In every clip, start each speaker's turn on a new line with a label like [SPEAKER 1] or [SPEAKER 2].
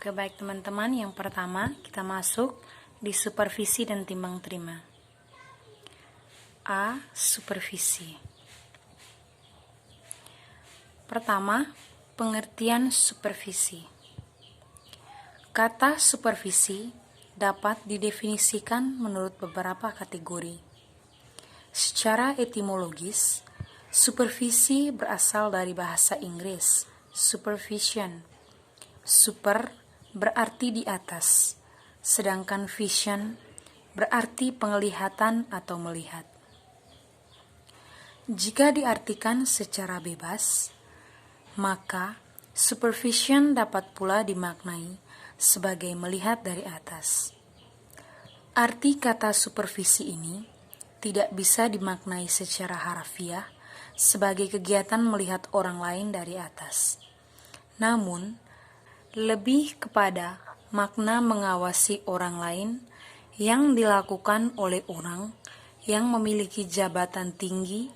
[SPEAKER 1] Oke, baik teman-teman, yang pertama kita masuk di supervisi dan timbang terima. A. Supervisi. Pertama, pengertian supervisi. Kata supervisi dapat didefinisikan menurut beberapa kategori. Secara etimologis, supervisi berasal dari bahasa Inggris, supervision. Super berarti di atas, sedangkan vision berarti penglihatan atau melihat. Jika diartikan secara bebas, maka supervision dapat pula dimaknai sebagai melihat dari atas. Arti kata supervisi ini tidak bisa dimaknai secara harfiah sebagai kegiatan melihat orang lain dari atas. Namun, lebih kepada makna mengawasi orang lain yang dilakukan oleh orang yang memiliki jabatan tinggi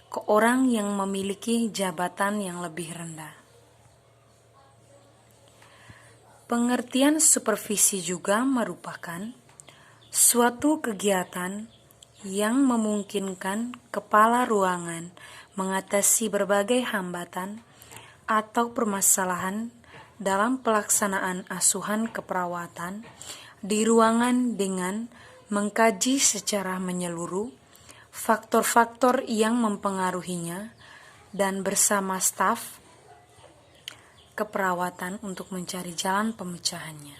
[SPEAKER 1] ke orang yang memiliki jabatan yang lebih rendah. Pengertian supervisi juga merupakan suatu kegiatan yang memungkinkan kepala ruangan mengatasi berbagai hambatan atau permasalahan dalam pelaksanaan asuhan keperawatan di ruangan dengan mengkaji secara menyeluruh faktor-faktor yang mempengaruhinya dan bersama staf keperawatan untuk mencari jalan pemecahannya.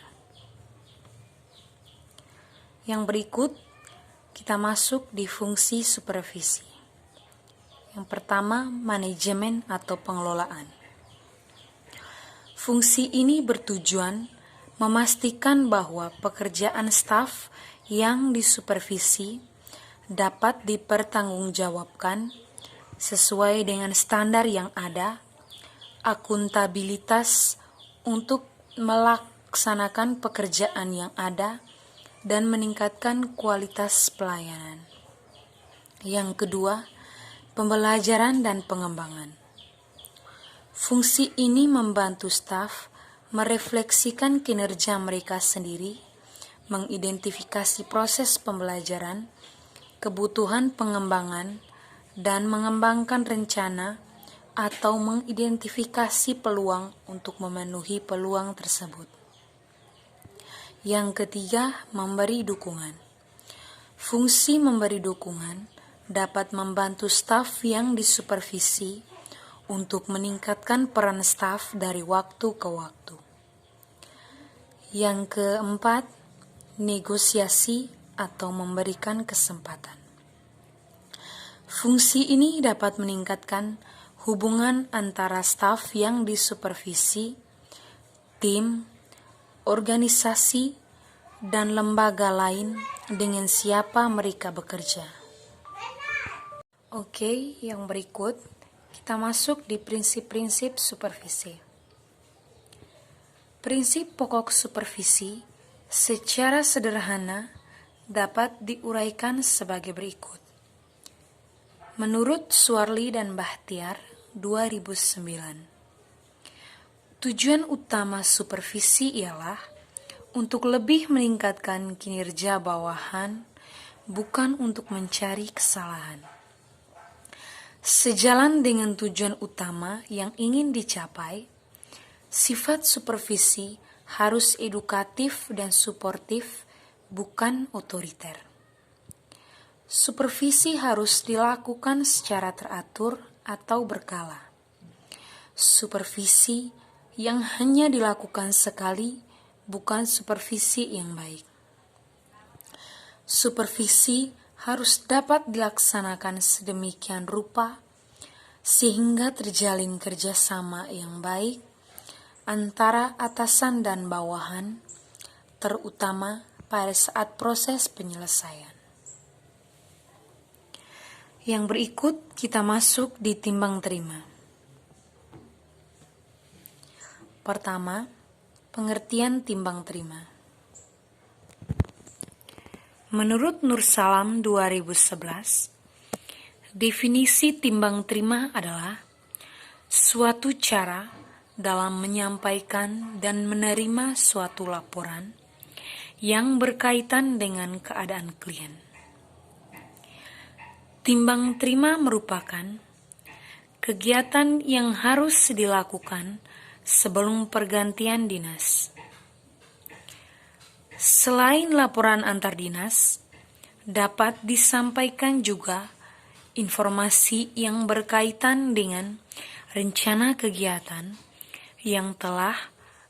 [SPEAKER 1] Yang berikut kita masuk di fungsi supervisi. Yang pertama, manajemen atau pengelolaan. Fungsi ini bertujuan memastikan bahwa pekerjaan staf yang disupervisi dapat dipertanggungjawabkan sesuai dengan standar yang ada, akuntabilitas untuk melaksanakan pekerjaan yang ada, dan meningkatkan kualitas pelayanan. Yang kedua, pembelajaran dan pengembangan. Fungsi ini membantu staf merefleksikan kinerja mereka sendiri, mengidentifikasi proses pembelajaran, kebutuhan pengembangan, dan mengembangkan rencana atau mengidentifikasi peluang untuk memenuhi peluang tersebut. Yang ketiga, memberi dukungan. Fungsi memberi dukungan dapat membantu staf yang disupervisi untuk meningkatkan peran staf dari waktu ke waktu. Yang keempat, negosiasi atau memberikan kesempatan. Fungsi ini dapat meningkatkan hubungan antara staf yang disupervisi, tim, organisasi, dan lembaga lain dengan siapa mereka bekerja. Oke, yang berikut kita masuk di prinsip-prinsip supervisi. Prinsip pokok supervisi secara sederhana dapat diuraikan sebagai berikut. Menurut Suarli dan Bahtiar, 2009, tujuan utama supervisi ialah untuk lebih meningkatkan kinerja bawahan, bukan untuk mencari kesalahan. Sejalan dengan tujuan utama yang ingin dicapai, sifat supervisi harus edukatif dan suportif, bukan otoriter. Supervisi harus dilakukan secara teratur atau berkala. Supervisi yang hanya dilakukan sekali bukan supervisi yang baik. Supervisi harus dapat dilaksanakan sedemikian rupa sehingga terjalin kerjasama yang baik antara atasan dan bawahan, terutama pada saat proses penyelesaian. Yang berikut kita masuk di timbang terima. Pertama, pengertian timbang terima. Menurut Nursalam 2011, definisi timbang terima adalah suatu cara dalam menyampaikan dan menerima suatu laporan yang berkaitan dengan keadaan klien. Timbang terima merupakan kegiatan yang harus dilakukan sebelum pergantian dinas. Selain laporan antar dinas, dapat disampaikan juga informasi yang berkaitan dengan rencana kegiatan yang telah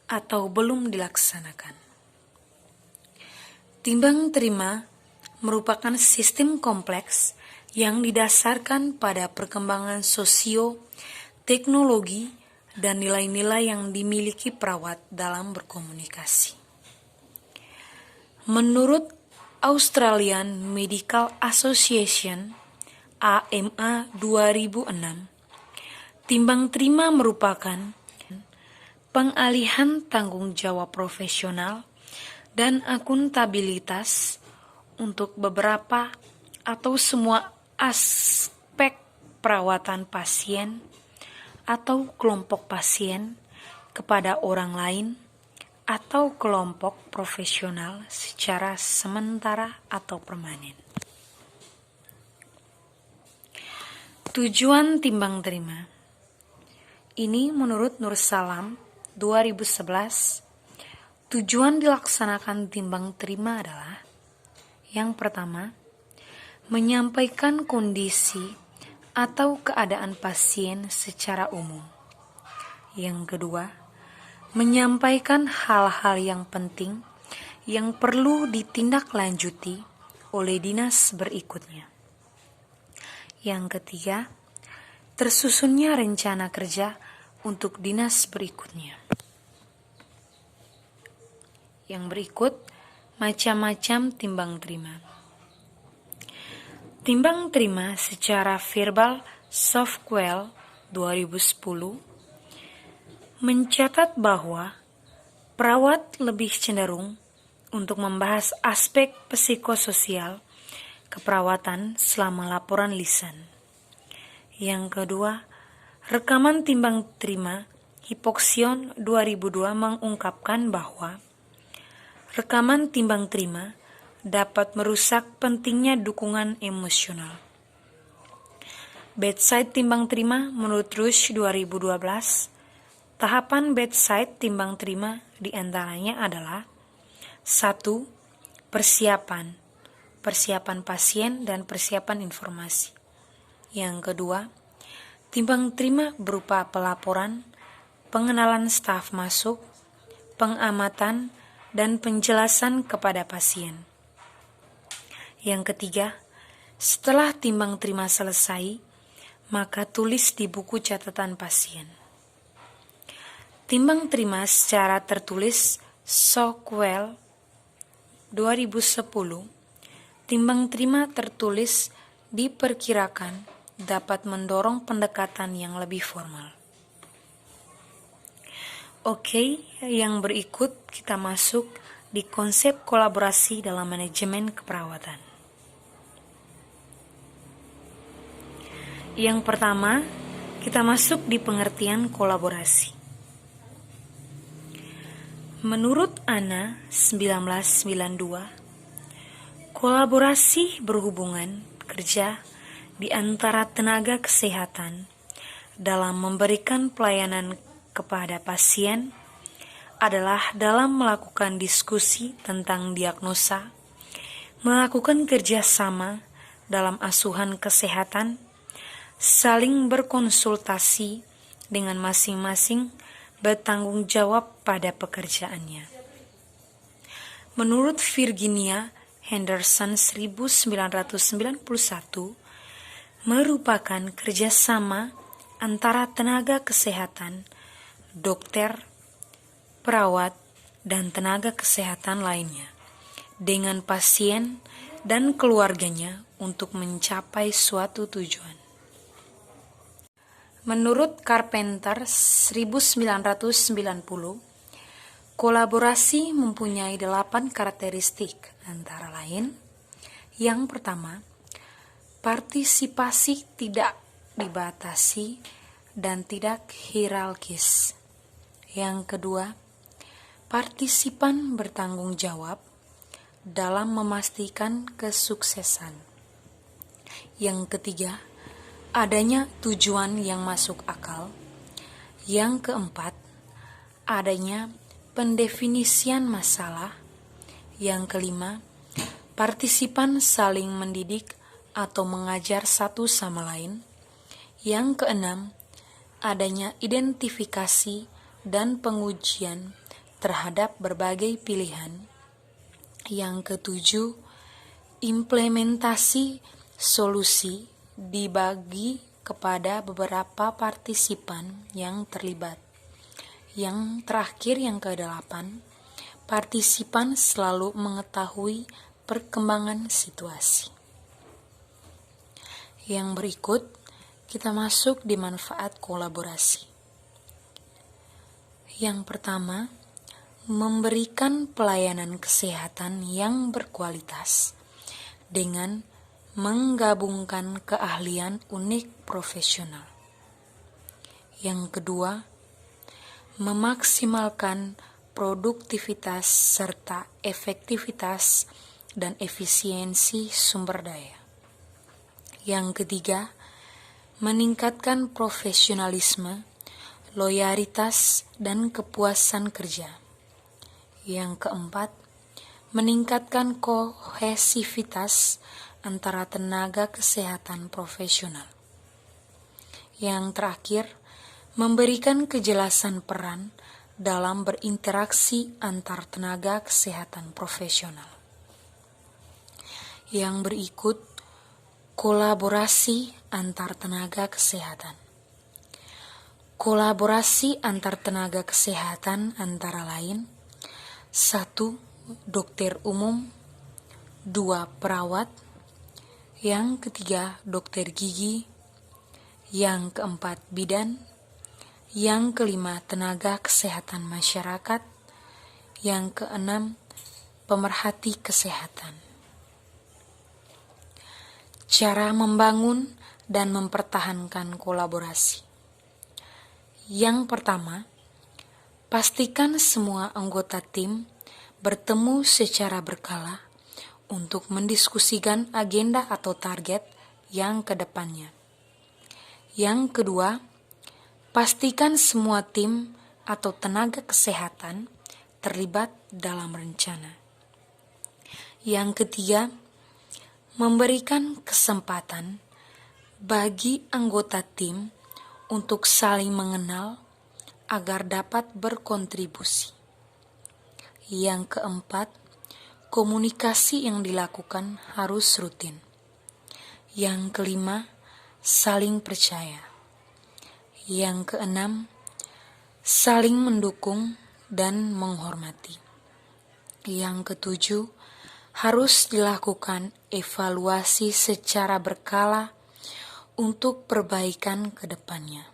[SPEAKER 1] atau belum dilaksanakan. Timbang terima merupakan sistem kompleks yang didasarkan pada perkembangan sosio, teknologi, dan nilai-nilai yang dimiliki perawat dalam berkomunikasi. Menurut Australian Medical Association (AMA) 2006, timbang terima merupakan pengalihan tanggung jawab profesional dan akuntabilitas untuk beberapa atau semua aspek perawatan pasien atau kelompok pasien kepada orang lain atau kelompok profesional secara sementara atau permanen. Tujuan timbang terima. Ini menurut Nur Salam 2011, tujuan dilaksanakan timbang terima adalah: yang pertama, menyampaikan kondisi atau keadaan pasien secara umum. Yang kedua, menyampaikan hal-hal yang penting yang perlu ditindaklanjuti oleh dinas berikutnya. Yang ketiga, tersusunnya rencana kerja untuk dinas berikutnya. Yang berikut, macam-macam timbang terima. Timbang terima secara verbal Softwell 2010 mencatat bahwa perawat lebih cenderung untuk membahas aspek psikososial keperawatan selama laporan lisan. Yang kedua, rekaman timbang terima Hipoksion 2002 mengungkapkan bahwa rekaman timbang terima dapat merusak pentingnya dukungan emosional. Bedside timbang terima menurut Rush 2012, tahapan bedside timbang terima diantaranya adalah 1. Persiapan pasien dan persiapan informasi. Yang kedua, timbang terima berupa pelaporan, pengenalan staf masuk, pengamatan, dan penjelasan kepada pasien. Yang ketiga, setelah timbang terima selesai, maka tulis di buku catatan pasien. Timbang terima secara tertulis Softwell 2010, timbang terima tertulis diperkirakan dapat mendorong pendekatan yang lebih formal. Oke, yang berikut kita masuk di konsep kolaborasi dalam manajemen keperawatan. Yang pertama, kita masuk di pengertian kolaborasi. Menurut ANA 1992, kolaborasi berhubungan kerja di antara tenaga kesehatan dalam memberikan pelayanan kepada pasien adalah dalam melakukan diskusi tentang diagnosa, melakukan kerjasama dalam asuhan kesehatan, saling berkonsultasi dengan masing-masing bertanggung jawab pada pekerjaannya. Menurut Virginia Henderson 1991, merupakan kerjasama antara tenaga kesehatan, dokter, perawat, dan tenaga kesehatan lainnya dengan pasien dan keluarganya untuk mencapai suatu tujuan. Menurut Carpenter 1990, kolaborasi mempunyai 8 karakteristik, antara lain: yang pertama, partisipasi tidak dibatasi dan tidak hierarkis. Yang kedua, partisipan bertanggung jawab dalam memastikan kesuksesan. Yang ketiga, adanya tujuan yang masuk akal. Yang keempat, adanya pendefinisian masalah. Yang kelima, partisipan saling mendidik atau mengajar satu sama lain. Yang keenam, adanya identifikasi dan pengujian terhadap berbagai pilihan. Yang ketujuh, implementasi solusi dibagi kepada beberapa partisipan yang terlibat. Yang terakhir, yang kedelapan, partisipan selalu mengetahui perkembangan situasi. Yang berikut, kita masuk di manfaat kolaborasi. Yang pertama, memberikan pelayanan kesehatan yang berkualitas dengan menggabungkan keahlian unik profesional. Yang kedua, memaksimalkan produktivitas serta efektivitas dan efisiensi sumber daya. Yang ketiga, meningkatkan profesionalisme, loyalitas, dan kepuasan kerja. Yang keempat, meningkatkan kohesivitas antara tenaga kesehatan profesional. Yang terakhir, memberikan kejelasan peran dalam berinteraksi antar tenaga kesehatan profesional. Yang berikut, kolaborasi antar tenaga kesehatan. Kolaborasi antar tenaga kesehatan antara lain: 1. Dokter umum, 2. Perawat, yang ketiga dokter gigi, yang keempat bidan, yang kelima tenaga kesehatan masyarakat, yang keenam pemerhati kesehatan. Cara membangun dan mempertahankan kolaborasi. Yang pertama, pastikan semua anggota tim bertemu secara berkala untuk mendiskusikan agenda atau target yang ke depannya. Yang kedua, pastikan semua tim atau tenaga kesehatan terlibat dalam rencana. Yang ketiga, memberikan kesempatan bagi anggota tim untuk saling mengenal agar dapat berkontribusi. Yang keempat, komunikasi yang dilakukan harus rutin. Yang kelima, saling percaya. Yang keenam, saling mendukung dan menghormati. Yang ketujuh, harus dilakukan evaluasi secara berkala untuk perbaikan ke depannya.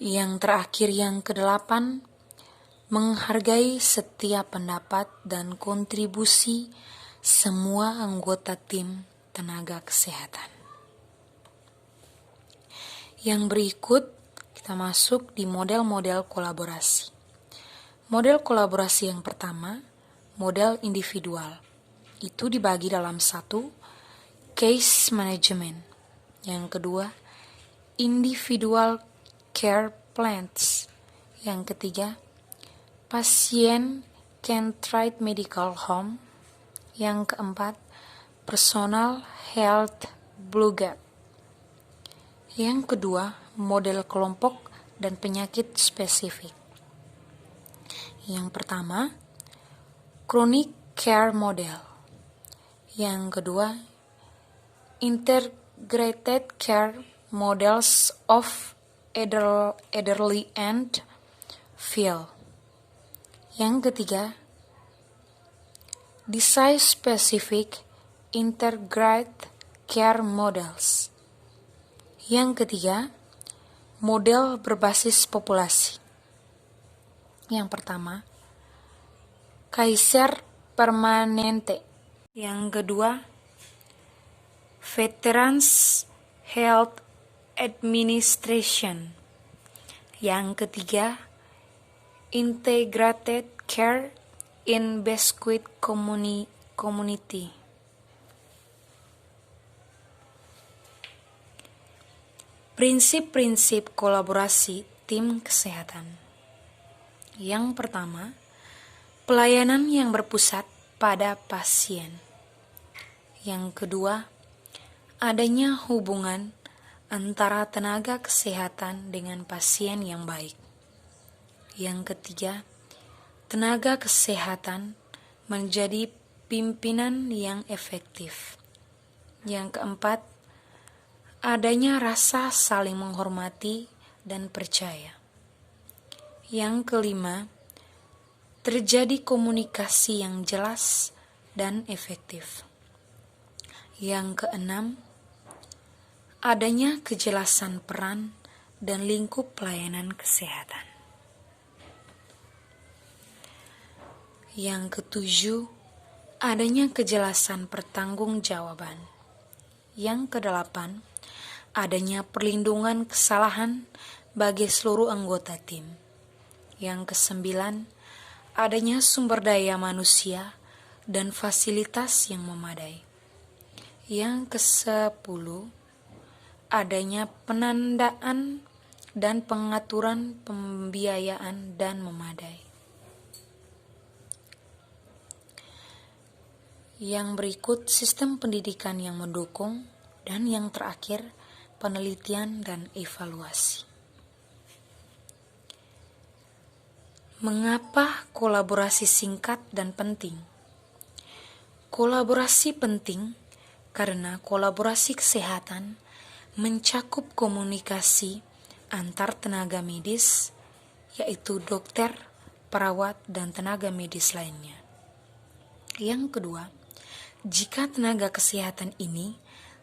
[SPEAKER 1] Yang terakhir, yang kedelapan, menghargai setiap pendapat dan kontribusi semua anggota tim tenaga kesehatan. Yang berikut, kita masuk di model-model kolaborasi. Model kolaborasi yang pertama, model individual. Itu dibagi dalam 1, case management. Yang kedua, individual care plans. Yang ketiga, patient-centered medical home. Yang keempat, personal health blue gap. Yang kedua, model kelompok dan penyakit spesifik. Yang pertama, chronic care model. Yang kedua, integrated care models of elderly and field. Yang ketiga, disease-specific integrated care models. Yang ketiga, model berbasis populasi. Yang pertama, Kaiser Permanente. Yang kedua, Veterans Health Administration. Yang ketiga, Integrated Care in Biscuit Community. Prinsip-prinsip kolaborasi tim kesehatan. Yang pertama, pelayanan yang berpusat pada pasien. Yang kedua, adanya hubungan antara tenaga kesehatan dengan pasien yang baik. Yang ketiga, tenaga kesehatan menjadi pimpinan yang efektif. Yang keempat, adanya rasa saling menghormati dan percaya. Yang kelima, terjadi komunikasi yang jelas dan efektif. Yang keenam, adanya kejelasan peran dan lingkup pelayanan kesehatan. Yang ketujuh, adanya kejelasan pertanggungjawaban. Yang kedelapan, adanya perlindungan kesalahan bagi seluruh anggota tim. Yang kesembilan, adanya sumber daya manusia dan fasilitas yang memadai. Yang kesepuluh, adanya penandaan dan pengaturan pembiayaan dan memadai. Yang berikut sistem pendidikan yang mendukung, dan yang terakhir penelitian dan evaluasi. Mengapa kolaborasi singkat dan penting? Kolaborasi penting karena kolaborasi kesehatan mencakup komunikasi antar tenaga medis, yaitu dokter, perawat, dan tenaga medis lainnya. Yang kedua, jika tenaga kesehatan ini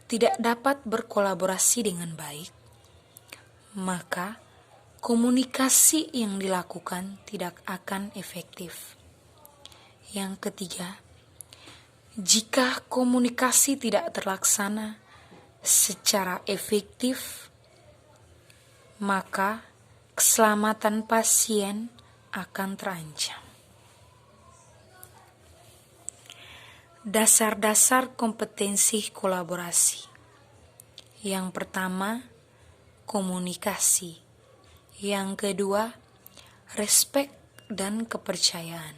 [SPEAKER 1] tidak dapat berkolaborasi dengan baik, maka komunikasi yang dilakukan tidak akan efektif. Yang ketiga, jika komunikasi tidak terlaksana secara efektif, maka keselamatan pasien akan terancam. Dasar-dasar kompetensi kolaborasi. Yang pertama, komunikasi. Yang kedua, respek dan kepercayaan.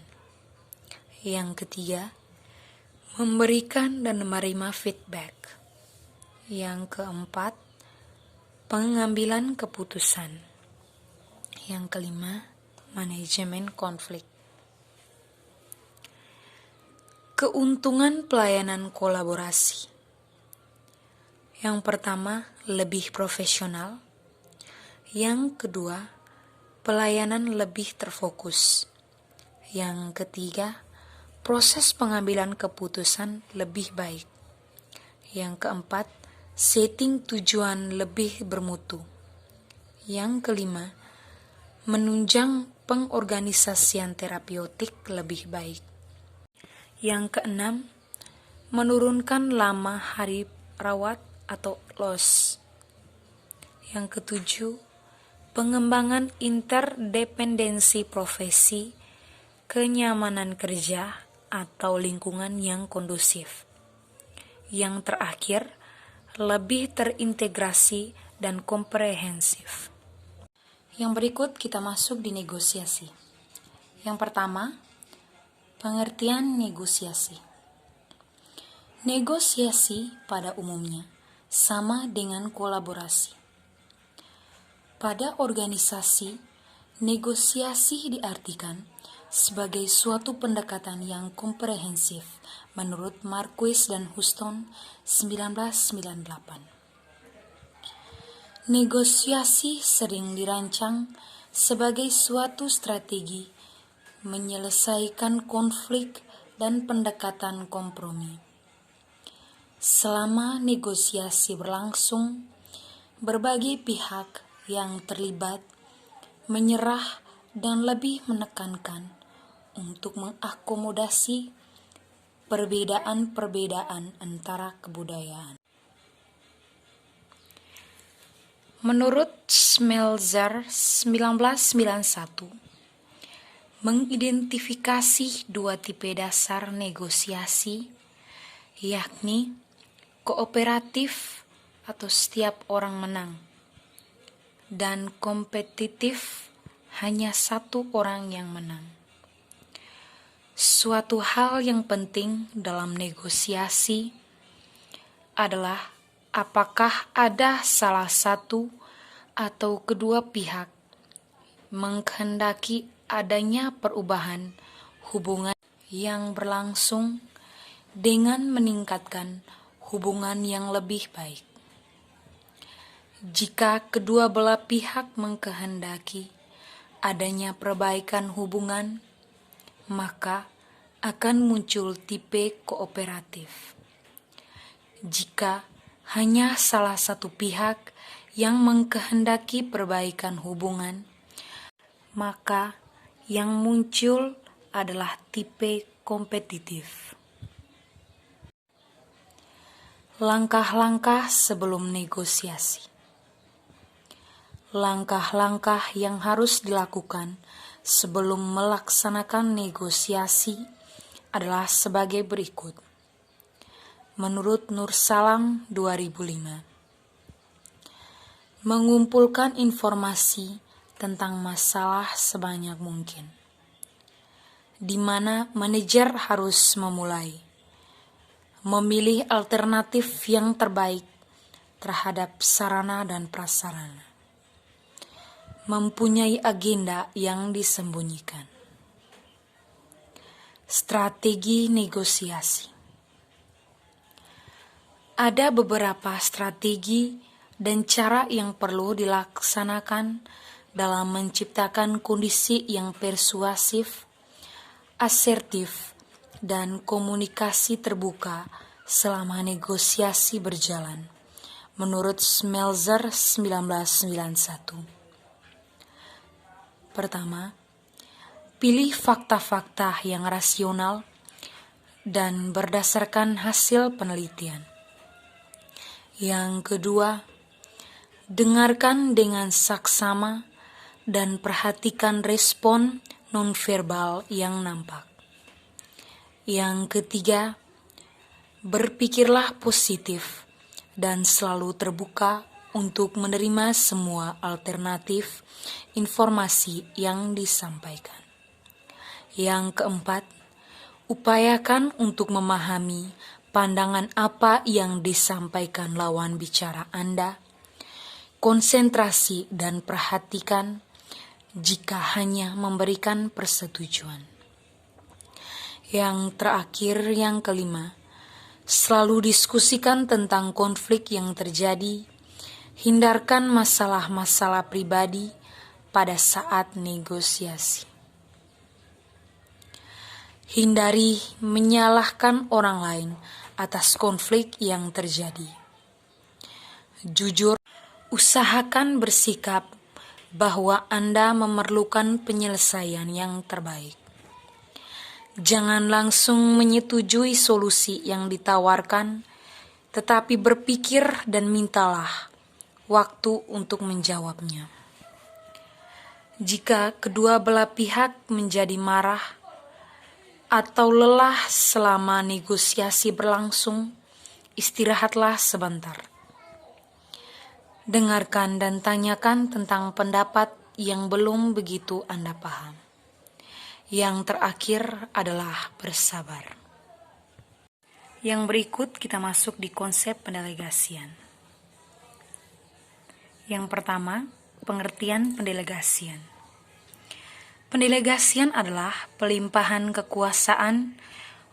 [SPEAKER 1] Yang ketiga, memberikan dan menerima feedback. Yang keempat, pengambilan keputusan. Yang kelima, manajemen konflik. Keuntungan pelayanan kolaborasi. Yang pertama, lebih profesional. Yang kedua, pelayanan lebih terfokus. Yang ketiga, proses pengambilan keputusan lebih baik. Yang keempat, setting tujuan lebih bermutu. Yang kelima, menunjang pengorganisasian terapeutik lebih baik. Yang keenam, menurunkan lama hari rawat atau LOS. Yang ketujuh, pengembangan interdependensi profesi, kenyamanan kerja atau lingkungan yang kondusif. Yang terakhir, lebih terintegrasi dan komprehensif. Yang berikut kita masuk di negosiasi. Yang pertama, pengertian negosiasi. Negosiasi pada umumnya sama dengan kolaborasi. Pada organisasi, negosiasi diartikan sebagai suatu pendekatan yang komprehensif menurut Marquis dan Huston 1998. Negosiasi sering dirancang sebagai suatu strategi menyelesaikan konflik dan pendekatan kompromi. Selama negosiasi berlangsung, berbagai pihak yang terlibat menyerah dan lebih menekankan untuk mengakomodasi perbedaan-perbedaan antara kebudayaan. Menurut Schmelzer 1991, mengidentifikasi dua tipe dasar negosiasi, yakni kooperatif atau setiap orang menang, dan kompetitif hanya satu orang yang menang. Suatu hal yang penting dalam negosiasi adalah apakah ada salah satu atau kedua pihak menghendaki adanya perubahan hubungan yang berlangsung dengan meningkatkan hubungan yang lebih baik. Jika kedua belah pihak mengkehendaki adanya perbaikan hubungan, maka akan muncul tipe kooperatif. Jika hanya salah satu pihak yang mengkehendaki perbaikan hubungan, maka yang muncul adalah tipe kompetitif. Langkah-langkah sebelum negosiasi. Langkah-langkah yang harus dilakukan sebelum melaksanakan negosiasi adalah sebagai berikut. Menurut Nur Salam 2005, mengumpulkan informasi tentang masalah sebanyak mungkin, di mana manajer harus memulai memilih alternatif yang terbaik terhadap sarana dan prasarana, mempunyai agenda yang disembunyikan. Strategi negosiasi. Ada beberapa strategi dan cara yang perlu dilaksanakan dalam menciptakan kondisi yang persuasif, asertif, dan komunikasi terbuka selama negosiasi berjalan, menurut Smeltzer 1991. Pertama, pilih fakta-fakta yang rasional dan berdasarkan hasil penelitian. Yang kedua, dengarkan dengan saksama dan perhatikan respon nonverbal yang nampak. Yang ketiga, berpikirlah positif dan selalu terbuka untuk menerima semua alternatif informasi yang disampaikan. Yang keempat, upayakan untuk memahami pandangan apa yang disampaikan lawan bicara Anda. Konsentrasi dan perhatikan jika hanya memberikan persetujuan. Yang terakhir, yang kelima, selalu diskusikan tentang konflik yang terjadi. Hindarkan masalah-masalah pribadi pada saat negosiasi. Hindari menyalahkan orang lain atas konflik yang terjadi. Jujur, usahakan bersikap bahwa Anda memerlukan penyelesaian yang terbaik. Jangan langsung menyetujui solusi yang ditawarkan, tetapi berpikir dan mintalah waktu untuk menjawabnya. Jika kedua belah pihak menjadi marah atau lelah selama negosiasi berlangsung, istirahatlah sebentar. Dengarkan dan tanyakan tentang pendapat yang belum begitu Anda paham. Yang terakhir adalah bersabar. Yang berikut kita masuk di konsep pendelegasian. Yang pertama, pengertian pendelegasian. Pendelegasian adalah pelimpahan kekuasaan,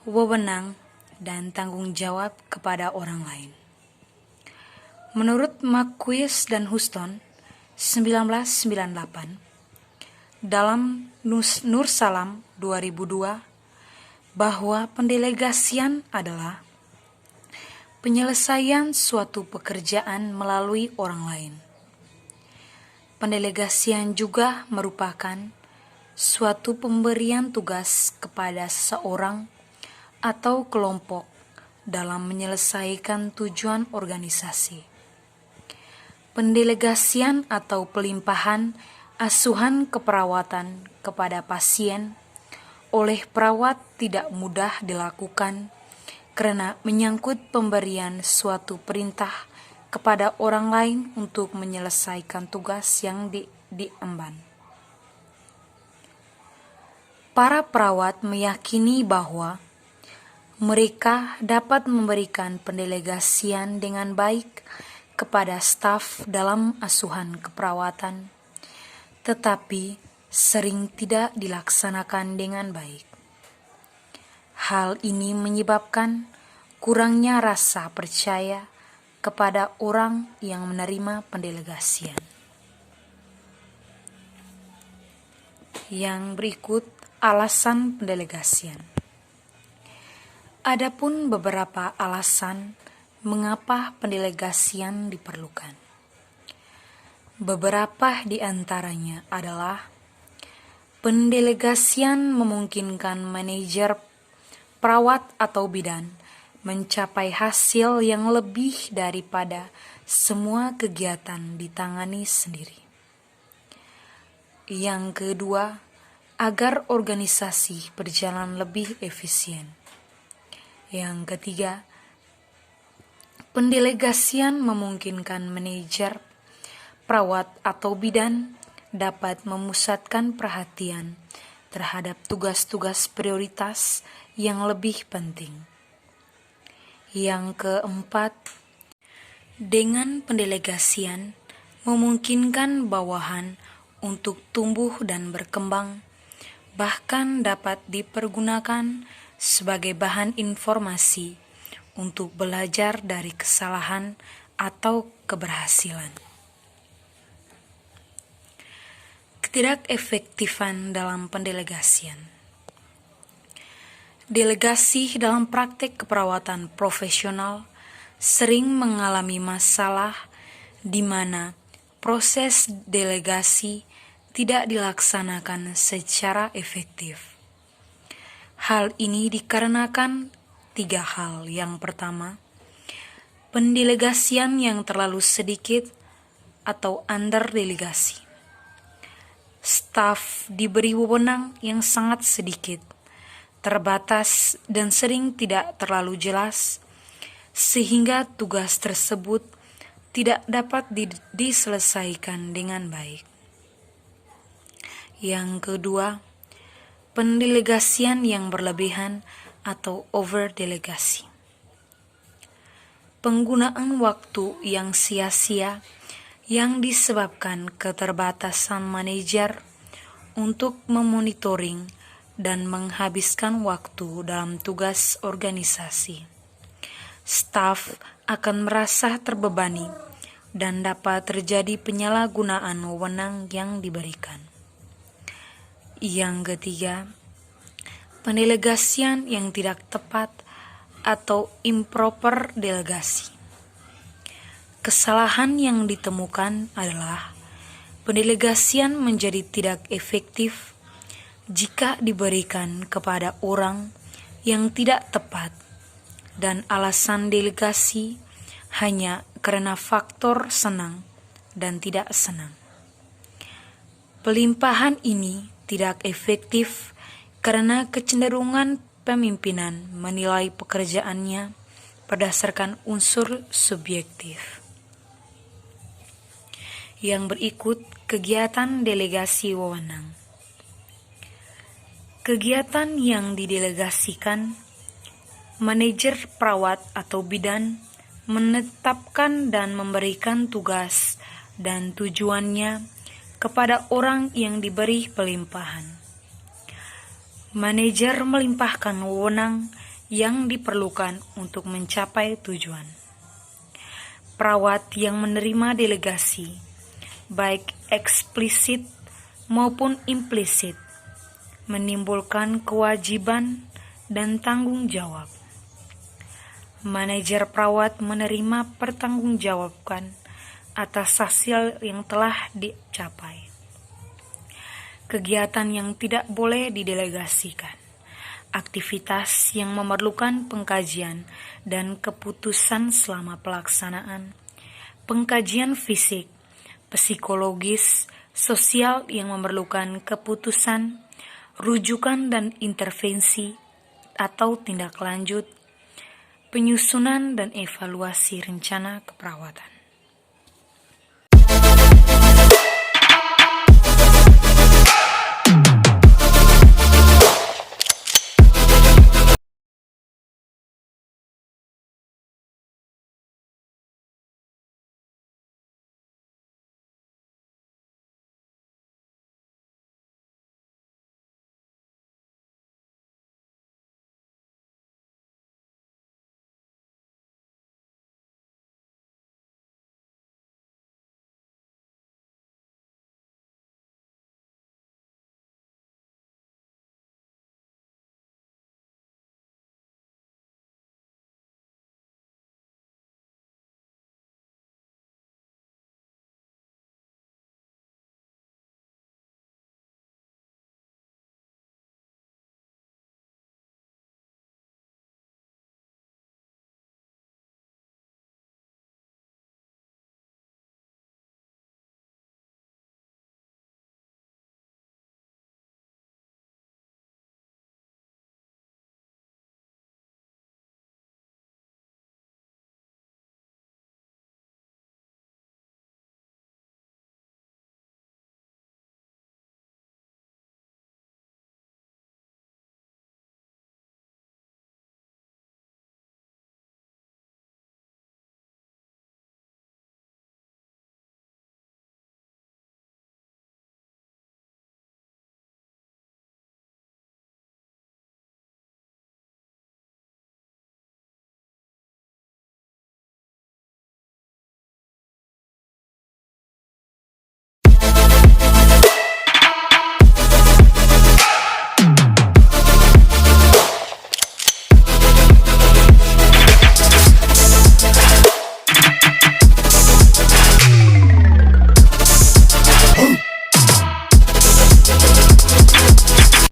[SPEAKER 1] wewenang, dan tanggung jawab kepada orang lain. Menurut Marquis dan Huston, 1998, dalam Nur Salam 2002, bahwa pendelegasian adalah penyelesaian suatu pekerjaan melalui orang lain. Pendelegasian juga merupakan suatu pemberian tugas kepada seseorang atau kelompok dalam menyelesaikan tujuan organisasi. Pendelegasian atau pelimpahan Asuhan keperawatan kepada pasien oleh perawat tidak mudah dilakukan karena menyangkut pemberian suatu perintah kepada orang lain untuk menyelesaikan tugas yang diemban. Para perawat meyakini bahwa mereka dapat memberikan pendelegasian dengan baik kepada staf dalam asuhan keperawatan, tetapi sering tidak dilaksanakan dengan baik. Hal ini menyebabkan kurangnya rasa percaya kepada orang yang menerima pendelegasian. Yang berikut alasan pendelegasian. Adapun beberapa alasan mengapa pendelegasian diperlukan. Beberapa di antaranya adalah pendelegasian memungkinkan manajer perawat atau bidan mencapai hasil yang lebih daripada semua kegiatan ditangani sendiri. Yang kedua, agar organisasi berjalan lebih efisien. Yang ketiga, pendelegasian memungkinkan manajer perawat atau bidan dapat memusatkan perhatian terhadap tugas-tugas prioritas yang lebih penting. Yang keempat, dengan pendelegasian memungkinkan bawahan untuk tumbuh dan berkembang, bahkan dapat dipergunakan sebagai bahan informasi untuk belajar dari kesalahan atau keberhasilan. Ketidakefektifan dalam pendelegasian. Delegasi dalam praktek keperawatan profesional sering mengalami masalah di mana proses delegasi tidak dilaksanakan secara efektif. Hal ini dikarenakan 3 hal. Yang pertama, pendelegasian yang terlalu sedikit atau underdelegasi. Staf diberi wewenang yang sangat sedikit, terbatas dan sering tidak terlalu jelas, sehingga tugas tersebut tidak dapat diselesaikan dengan baik. Yang kedua, pendelegasian yang berlebihan atau overdelegasi. Penggunaan waktu yang sia-sia yang disebabkan keterbatasan manajer untuk memonitoring dan menghabiskan waktu dalam tugas organisasi. Staf akan merasa terbebani dan dapat terjadi penyalahgunaan wewenang yang diberikan. Yang ketiga, pendelegasian yang tidak tepat atau improper delegasi. Kesalahan yang ditemukan adalah pendelegasian menjadi tidak efektif jika diberikan kepada orang yang tidak tepat dan alasan delegasi hanya karena faktor senang dan tidak senang. Pelimpahan ini tidak efektif karena kecenderungan pemimpinan menilai pekerjaannya berdasarkan unsur subjektif. Yang berikut kegiatan delegasi wewenang. Kegiatan yang didelegasikan, manajer perawat atau bidan menetapkan dan memberikan tugas dan tujuannya kepada orang yang diberi pelimpahan. Manajer melimpahkan wewenang yang diperlukan untuk mencapai tujuan. Perawat yang menerima delegasi, baik eksplisit maupun implisit, menimbulkan kewajiban dan tanggung jawab. Manajer perawat menerima pertanggungjawaban atas hasil yang telah dicapai. Kegiatan yang tidak boleh didelegasikan. Aktivitas yang memerlukan pengkajian dan keputusan selama pelaksanaan. Pengkajian fisik, psikologis, sosial yang memerlukan keputusan, rujukan dan intervensi atau tindak lanjut, penyusunan dan evaluasi rencana keperawatan.